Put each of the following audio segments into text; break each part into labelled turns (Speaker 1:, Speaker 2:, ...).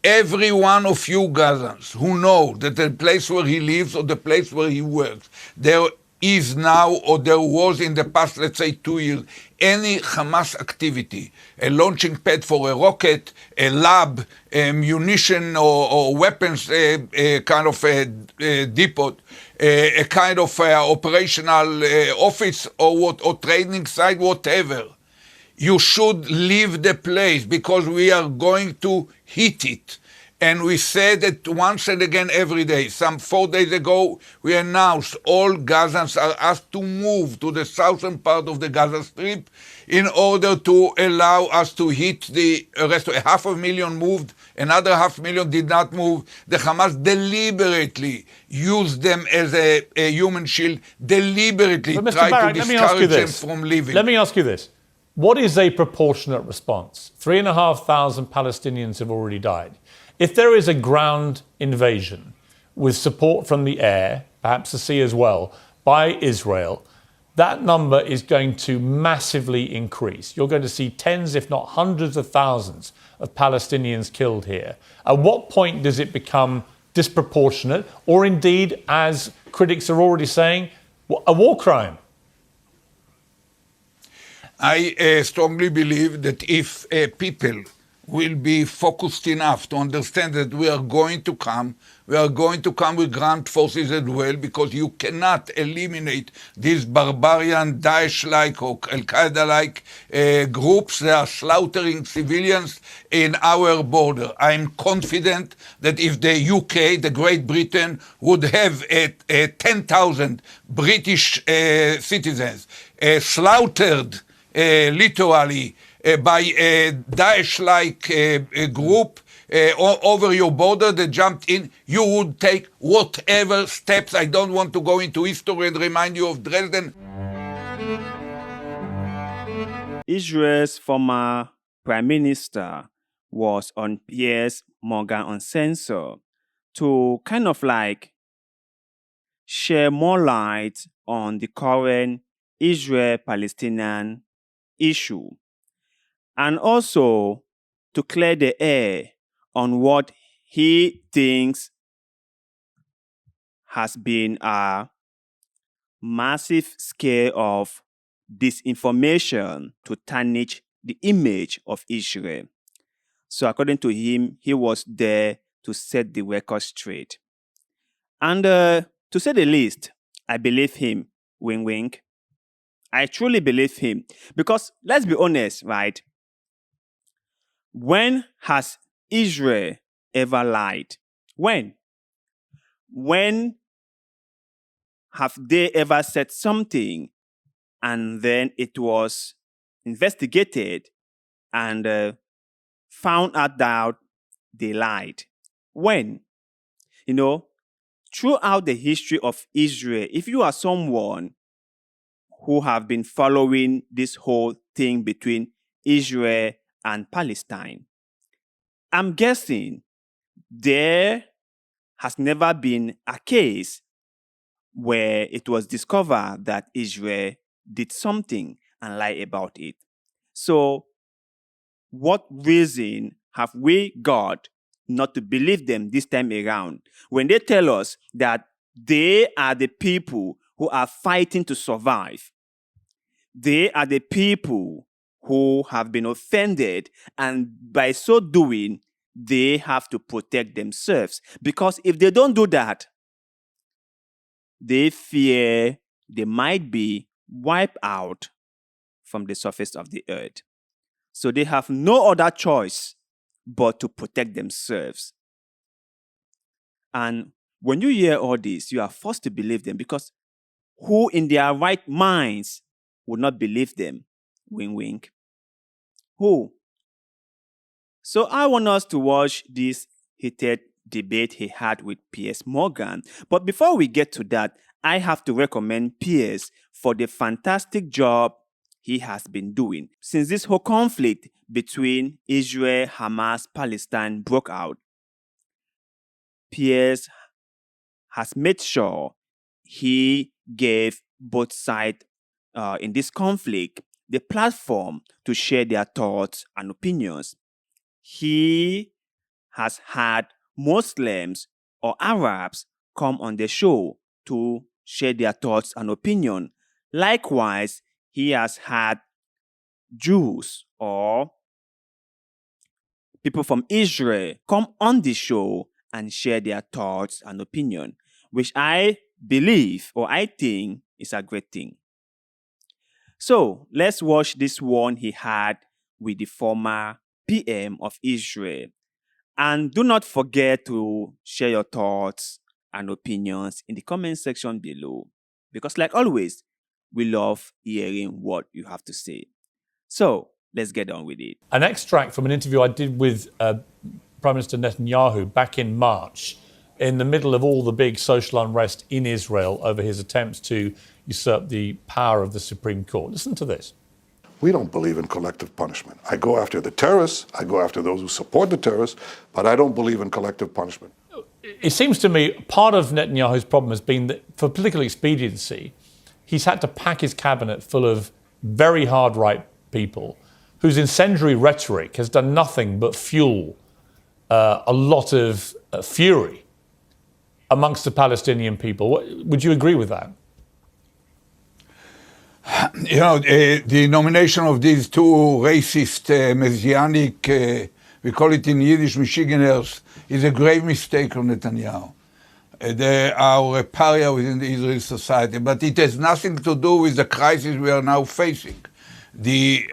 Speaker 1: every one of you Gazans who know that the place where he lives or the place where he works, there is now or there was in the past, let's say 2 years, any Hamas activity, a launching pad for a rocket, a lab, a munition or weapons kind of depot, a kind of operational office or training site, whatever, you should leave the place because we are going to hit it. And we said it once and again every day. Some 4 days ago, we announced all Gazans are asked to move to the southern part of the Gaza Strip in order to allow us to hit the rest. 500,000 moved, another 500,000 did not move. The Hamas deliberately used them as a human shield, deliberately
Speaker 2: But Mr.
Speaker 1: tried
Speaker 2: Barak,
Speaker 1: to discourage them from leaving.
Speaker 2: Let me ask you this. What is a proportionate response? 3,500 Palestinians have already died. If there is a ground invasion with support from the air, perhaps the sea as well, by Israel, that number is going to massively increase. You're going to see tens, if not hundreds of thousands of Palestinians killed here. At what point does it become disproportionate, or indeed, as critics are already saying, a war crime?
Speaker 1: I strongly believe that if people will be focused enough to understand that we are going to come with ground forces as well, because you cannot eliminate these barbarian Daesh-like or Al-Qaeda-like groups that are slaughtering civilians in our border. I'm confident that if the UK, the Great Britain, would have 10,000 British citizens slaughtered literally by a Daesh-like group over your border that jumped in, you would take whatever steps. I don't want to go into history and remind you of Dresden.
Speaker 3: Israel's former prime minister was on Piers Morgan Uncensored to kind of like share more light on the current Israel-Palestinian issue, and also to clear the air on what he thinks has been a massive scale of disinformation to tarnish the image of Israel. So according to him, he was there to set the record straight. And to say the least, I believe him, wink wink. I truly believe him. Because let's be honest, right? When has Israel ever lied? When? When have they ever said something and then it was investigated and found out that they lied? When? You know, throughout the history of Israel, if you are someone who have been following this whole thing between Israel and Palestine, I'm guessing there has never been a case where it was discovered that Israel did something and lied about it. So, what reason have we got not to believe them this time around when they tell us that they are the people who are fighting to survive? They are the people who have been offended, and by so doing, they have to protect themselves. Because if they don't do that, they fear they might be wiped out from the surface of the earth. So they have no other choice but to protect themselves. And when you hear all this, you are forced to believe them, because who in their right minds would not believe them? Wink, wink. Who? So I want us to watch this heated debate he had with Piers Morgan. But before we get to that, I have to recommend Piers for the fantastic job he has been doing. Since this whole conflict between Israel, Hamas, Palestine broke out, Piers has made sure he gave both sides in this conflict the platform to share their thoughts and opinions. He has had Muslims or Arabs come on the show to share their thoughts and opinion. Likewise, he has had Jews or people from Israel come on the show and share their thoughts and opinion, which I believe or I think is a great thing. So let's watch this one he had with the former PM of Israel. And do not forget to share your thoughts and opinions in the comment section below, because like always, we love hearing what you have to say. So let's get on with it.
Speaker 2: An extract from an interview I did with Prime Minister Netanyahu back in March, in the middle of all the big social unrest in Israel over his attempts to usurp the power of the Supreme Court. Listen to this.
Speaker 4: We don't believe in collective punishment. I go after the terrorists, I go after those who support the terrorists, but I don't believe in collective punishment.
Speaker 2: It seems to me part of Netanyahu's problem has been that for political expediency, he's had to pack his cabinet full of very hard right people whose incendiary rhetoric has done nothing but fuel a lot of fury amongst the Palestinian people. Would you agree with that?
Speaker 1: You know, the nomination of these two racist, messianic, we call it in Yiddish, Michiganers, is a grave mistake of Netanyahu. They are a pariah within the Israeli society, but it has nothing to do with the crisis we are now facing. The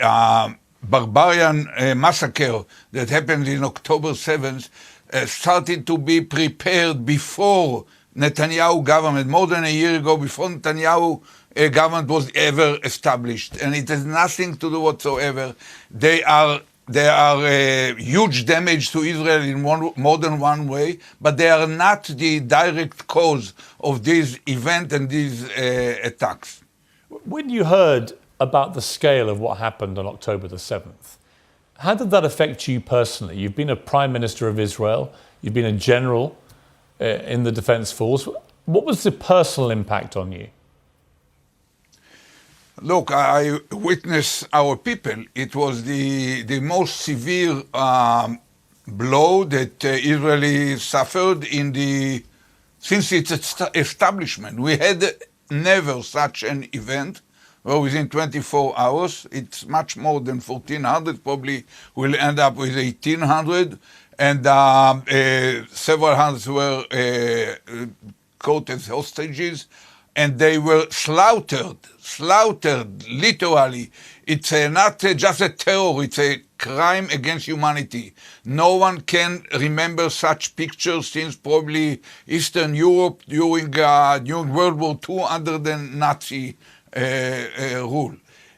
Speaker 1: barbarian massacre that happened in October 7th started to be prepared before Netanyahu government, more than a year ago, before Netanyahu government was ever established, and it has nothing to do whatsoever. They are huge damage to Israel in more than one way, but they are not the direct cause of this event and these attacks.
Speaker 2: When you heard about the scale of what happened on October the 7th, how did that affect you personally? You've been a Prime Minister of Israel, you've been a general in the Defense Force. What was the personal impact on you?
Speaker 1: Look, I witnessed our people. It was the most severe blow that Israel suffered since its establishment. We had never such an event where within 24 hours, it's much more than 1,400, probably we'll end up with 1,800, and several hundreds were caught as hostages. And they were slaughtered, literally. It's not just a terror, it's a crime against humanity. No one can remember such pictures since probably Eastern Europe during World War II under the Nazi rule.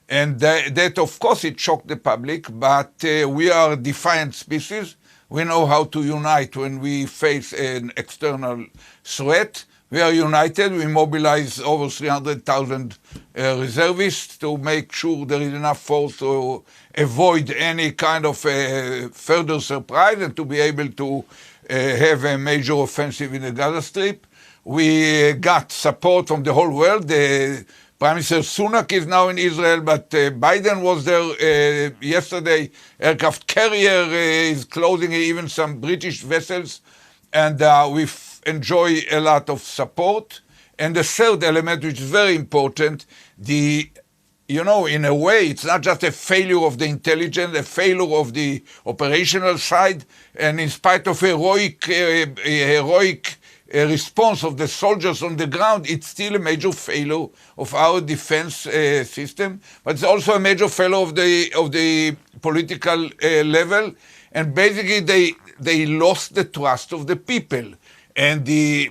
Speaker 1: And that, of course, it shocked the public, but we are a defiant species. We know how to unite when we face an external threat. We are united. We mobilize over 300,000 reservists to make sure there is enough force to avoid any kind of further surprise and to be able to have a major offensive in the Gaza Strip. We got support from the whole world. Prime Minister Sunak is now in Israel, but Biden was there yesterday. Aircraft carrier is closing even some British vessels, and we've enjoy a lot of support. And the third element, which is very important, in a way, it's not just a failure of the intelligence, a failure of the operational side, and in spite of heroic response of the soldiers on the ground, it's still a major failure of our defense system, but it's also a major failure of the political level, and basically they lost the trust of the people. And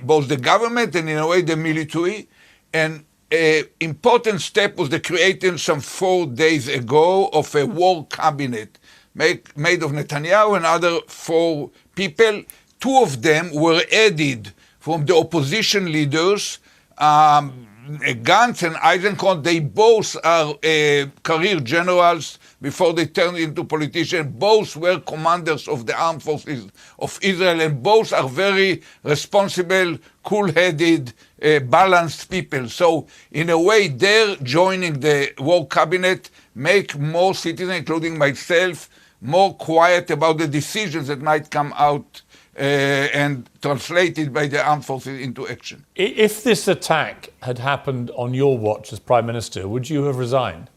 Speaker 1: both the government and in a way the military. And an important step was the creation some 4 days ago of a war cabinet made of Netanyahu and other 4 people. 2 of them were added from the opposition leaders, Gantz and Eisenkot. They both are career generals before they turned into politicians. Both were commanders of the armed forces of Israel, and both are very responsible, cool-headed, balanced people. So in a way, their joining the war cabinet make more citizens, including myself, more quiet about the decisions that might come out and translated by the armed forces into action.
Speaker 2: If this attack had happened on your watch as Prime Minister, would you have resigned?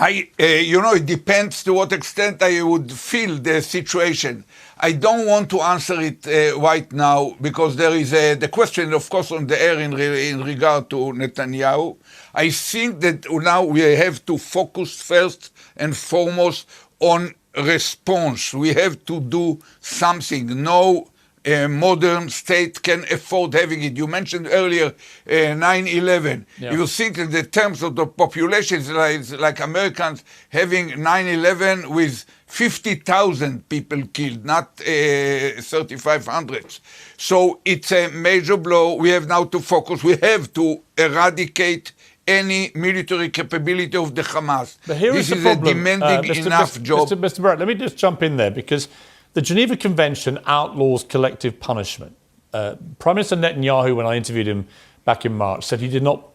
Speaker 1: It depends to what extent I would feel the situation. I don't want to answer it right now because there is the question, of course, on the air in regard to Netanyahu. I think that now we have to focus first and foremost on response. We have to do something. No modern state can afford having it. You mentioned earlier 9/11.
Speaker 2: Yeah.
Speaker 1: You think in the terms of the population, it's like Americans having 9/11 with 50,000 people killed, not 3,500. So it's a major blow. We have now to focus. We have to eradicate any military capability of the Hamas.
Speaker 2: But here
Speaker 1: this
Speaker 2: is the
Speaker 1: is
Speaker 2: problem.
Speaker 1: a demanding enough job.
Speaker 2: Mr. Barak, let me just jump in there because the Geneva Convention outlaws collective punishment. Prime Minister Netanyahu, when I interviewed him back in March, said he did not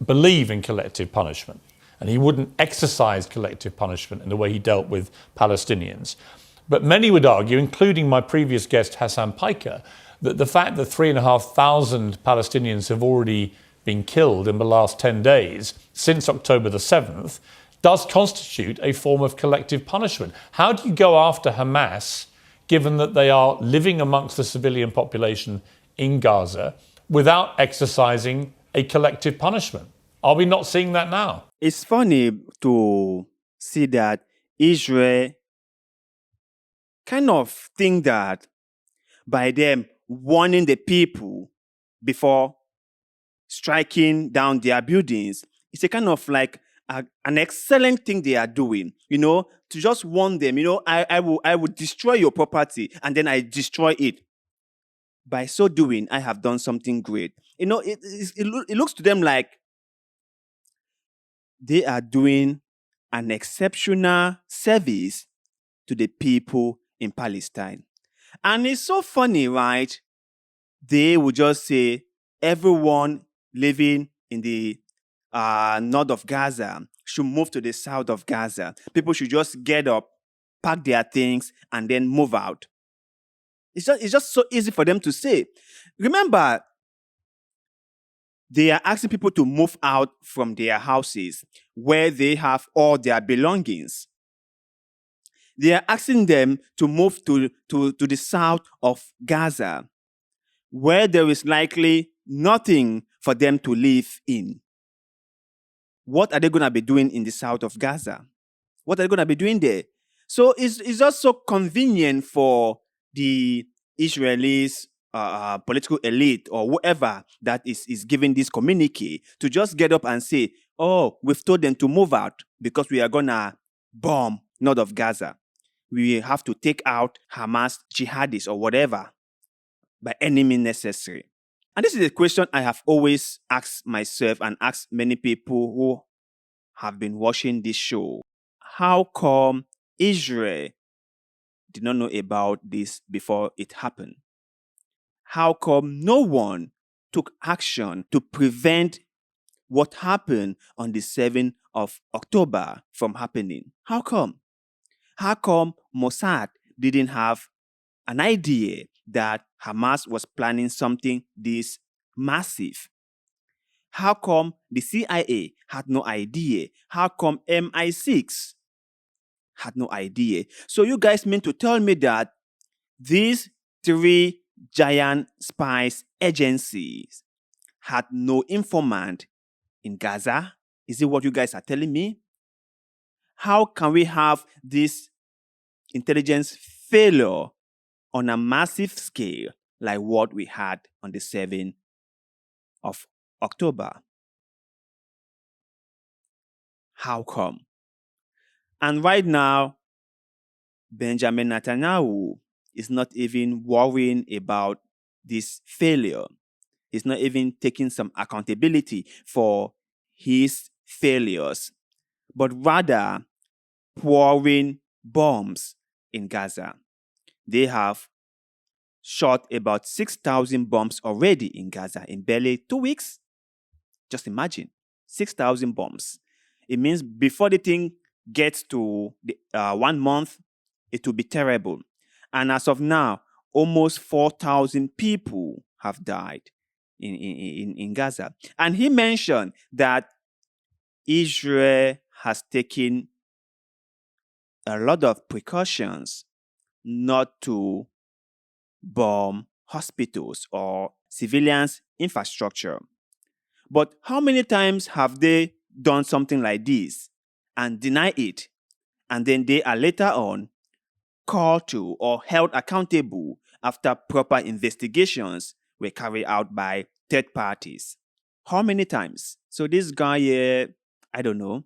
Speaker 2: believe in collective punishment, and he wouldn't exercise collective punishment in the way he dealt with Palestinians. But many would argue, including my previous guest Hassan Piker, that the fact that 3,500 Palestinians have already been killed in the last 10 days since October the 7th does constitute a form of collective punishment. How do you go after Hamas, given that they are living amongst the civilian population in Gaza, without exercising a collective punishment? Are we not seeing that now?
Speaker 3: It's funny to see that Israel kind of think that by them warning the people before striking down their buildings, it's a kind of like an excellent thing they are doing, to just warn them, I will destroy your property and then I destroy it. By so doing, I have done something great. It looks to them like they are doing an exceptional service to the people in Palestine. And it's so funny, right? They will just say everyone living in the north of Gaza should move to the south of Gaza. People should just get up, pack their things, and then move out. It's just so easy for them to say. Remember, they are asking people to move out from their houses where they have all their belongings. They are asking them to move to the south of Gaza, where there is likely nothing for them to live in. What are they going to be doing in the south of Gaza? What are they going to be doing there? So it's just so convenient for the Israelis, political elite or whoever that is giving this communique to just get up and say, oh, we've told them to move out because we are going to bomb north of Gaza. We have to take out Hamas jihadis or whatever by any means necessary. And this is a question I have always asked myself and asked many people who have been watching this show. How come Israel did not know about this before it happened? How come no one took action to prevent what happened on the 7th of October from happening? How come? How come Mossad didn't have an idea that Hamas was planning something this massive? How come the CIA had no idea? How come MI6 had no idea? So you guys mean to tell me that these three giant spies agencies had no informant in Gaza? Is it what you guys are telling me? How can we have this intelligence failure on a massive scale like what we had on the 7th of October? How come? And right now, Benjamin Netanyahu is not even worrying about this failure. He's not even taking some accountability for his failures, but rather pouring bombs in Gaza. They have shot about 6,000 bombs already in Gaza in barely 2 weeks. Just imagine, 6,000 bombs. It means before the thing gets to 1 month, it will be terrible. And as of now, almost 4,000 people have died in Gaza. And he mentioned that Israel has taken a lot of precautions not to bomb hospitals or civilians' infrastructure. But how many times have they done something like this and deny it, and then they are later on called to or held accountable after proper investigations were carried out by third parties? How many times? So this guy here, I don't know,